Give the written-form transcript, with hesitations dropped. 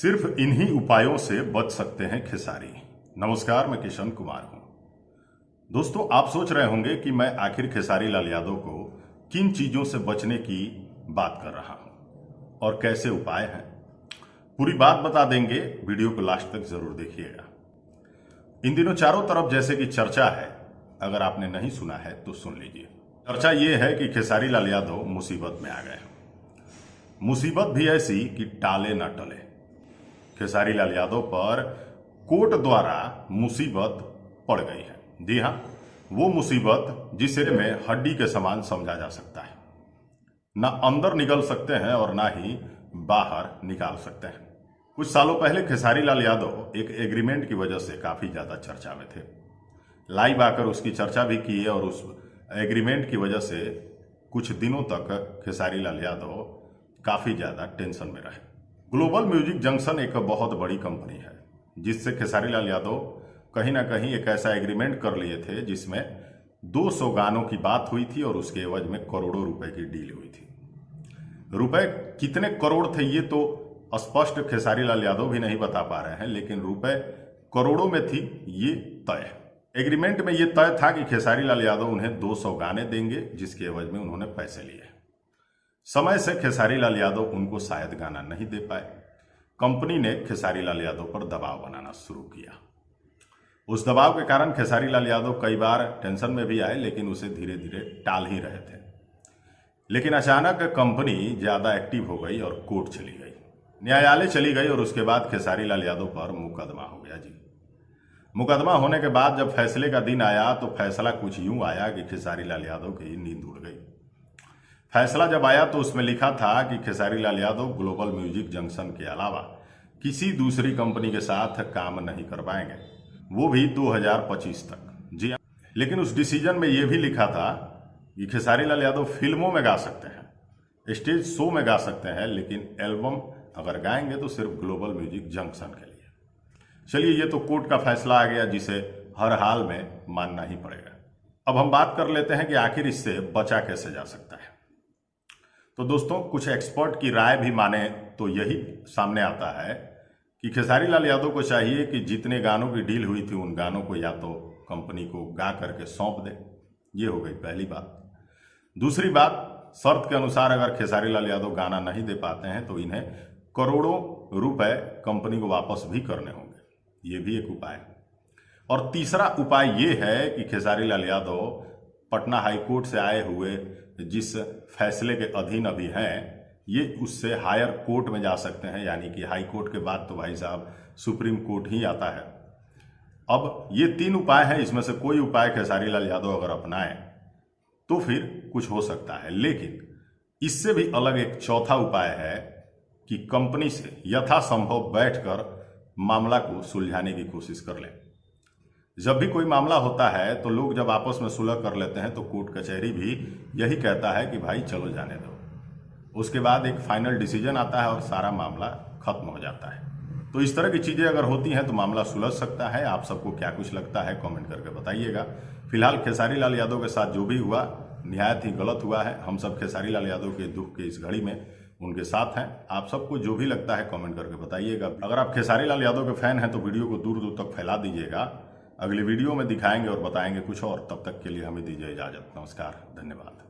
सिर्फ इन्हीं उपायों से बच सकते हैं खेसारी। नमस्कार, मैं किशन कुमार हूं। दोस्तों, आप सोच रहे होंगे कि मैं आखिर खेसारी लाल यादव को किन चीजों से बचने की बात कर रहा हूं और कैसे उपाय हैं। पूरी बात बता देंगे, वीडियो को लास्ट तक जरूर देखिएगा। इन दिनों चारों तरफ जैसे कि चर्चा है, अगर आपने नहीं सुना है तो सुन लीजिए। चर्चा यह है कि खेसारी लाल यादव मुसीबत में आ गए हैं। मुसीबत भी ऐसी कि टाले ना टले। खेसारी लाल यादव पर कोर्ट द्वारा मुसीबत पड़ गई है। जी हां, वो मुसीबत जिसे में हड्डी के समान समझा जा सकता है। ना अंदर निकल सकते हैं और ना ही बाहर निकाल सकते हैं। कुछ सालों पहले खेसारी लाल यादव एक एग्रीमेंट की वजह से काफी ज्यादा चर्चा में थे। लाइव आकर उसकी चर्चा भी की है और उस एग्रीमेंट की वजह से कुछ दिनों तक खेसारी लाल यादव काफी ज्यादा टेंशन में रहे। ग्लोबल म्यूजिक जंक्शन एक बहुत बड़ी कंपनी है जिससे खेसारी लाल यादव कहीं ना कहीं एक ऐसा एग्रीमेंट कर लिए थे जिसमें 200 गानों की बात हुई थी और उसके एवज में करोड़ों रुपए की डील हुई थी। रुपए कितने करोड़ थे ये तो स्पष्ट खेसारी लाल यादव भी नहीं बता पा रहे हैं, लेकिन रुपए करोड़ों में थी ये तय। एग्रीमेंट में ये तय था कि खेसारी लाल यादव उन्हें 200 गाने देंगे, जिसके एवज में उन्होंने पैसे लिए। समय से खेसारी लाल यादव उनको शायद गाना नहीं दे पाए। कंपनी ने खेसारी लाल यादव पर दबाव बनाना शुरू किया। उस दबाव के कारण खेसारी लाल यादव कई बार टेंशन में भी आए, लेकिन उसे धीरे धीरे टाल ही रहे थे। लेकिन अचानक कंपनी ज्यादा एक्टिव हो गई और कोर्ट चली गई, न्यायालय चली गई और उसके बाद खेसारी लाल यादव पर मुकदमा हो गया। जी, मुकदमा होने के बाद जब फैसले का दिन आया तो फैसला कुछ यूं आया कि खेसारी लाल यादव की नींद उड़ गई। फैसला जब आया तो उसमें लिखा था कि Khesari Lal Yadav global music junction के अलावा किसी दूसरी कंपनी के साथ काम नहीं कर पाएंगे, वो भी 2025 तक। जी, लेकिन उस डिसीजन में यह भी लिखा था कि खेसारी लाल यादव फिल्मों में गा सकते हैं, स्टेज शो में गा सकते हैं, लेकिन एल्बम अगर गाएंगे तो सिर्फ ग्लोबल म्यूजिक जंक्शन के लिए। चलिए, ये तो कोर्ट का फैसला आ गया जिसे हर हाल में मानना ही पड़ेगा। अब हम बात कर लेते हैं कि आखिर इससे बचा कैसे जा सकता है। तो दोस्तों, कुछ एक्सपर्ट की राय भी माने तो यही सामने आता है कि खेसारी लाल यादव को चाहिए कि जितने गानों की डील हुई थी उन गानों को या तो कंपनी को गा करके सौंप दे। ये हो गई पहली बात। दूसरी बात, शर्त के अनुसार अगर खेसारी लाल यादव गाना नहीं दे पाते हैं तो इन्हें करोड़ों रुपए कंपनी को वापस भी करने होंगे। ये भी एक उपाय है। और तीसरा उपाय ये है कि खेसारी लाल यादव पटना हाईकोर्ट से आए हुए जिस फैसले के अधीन अभी हैं, ये उससे हायर कोर्ट में जा सकते हैं, यानी कि हाई कोर्ट के बाद तो भाई साहब सुप्रीम कोर्ट ही आता है। अब ये 3 उपाय हैं, इसमें से कोई उपाय खेसारी लाल यादव अगर अपनाएं तो फिर कुछ हो सकता है। लेकिन इससे भी अलग एक चौथा उपाय है कि कंपनी से यथासंभव बैठकर मामला को सुलझाने की कोशिश कर लें। जब भी कोई मामला होता है तो लोग जब आपस में सुलह कर लेते हैं तो कोर्ट कचहरी भी यही कहता है कि भाई चलो जाने दो। उसके बाद एक फाइनल डिसीजन आता है और सारा मामला खत्म हो जाता है। तो इस तरह की चीजें अगर होती हैं तो मामला सुलझ सकता है। आप सबको क्या कुछ लगता है कमेंट करके बताइएगा। फिलहाल खेसारी लाल यादव के साथ जो भी हुआ निहायत ही गलत हुआ है। हम सब खेसारी लाल यादव के दुख के इस घड़ी में उनके साथ हैं। आप सबको जो भी लगता है कमेंट करके बताइएगा। अगर आप खेसारी लाल यादव के फैन हैं तो वीडियो को दूर दूर तक फैला दीजिएगा। अगली वीडियो में दिखाएंगे और बताएंगे कुछ और। तब तक के लिए हमें दीजिए इजाजत। नमस्कार, धन्यवाद।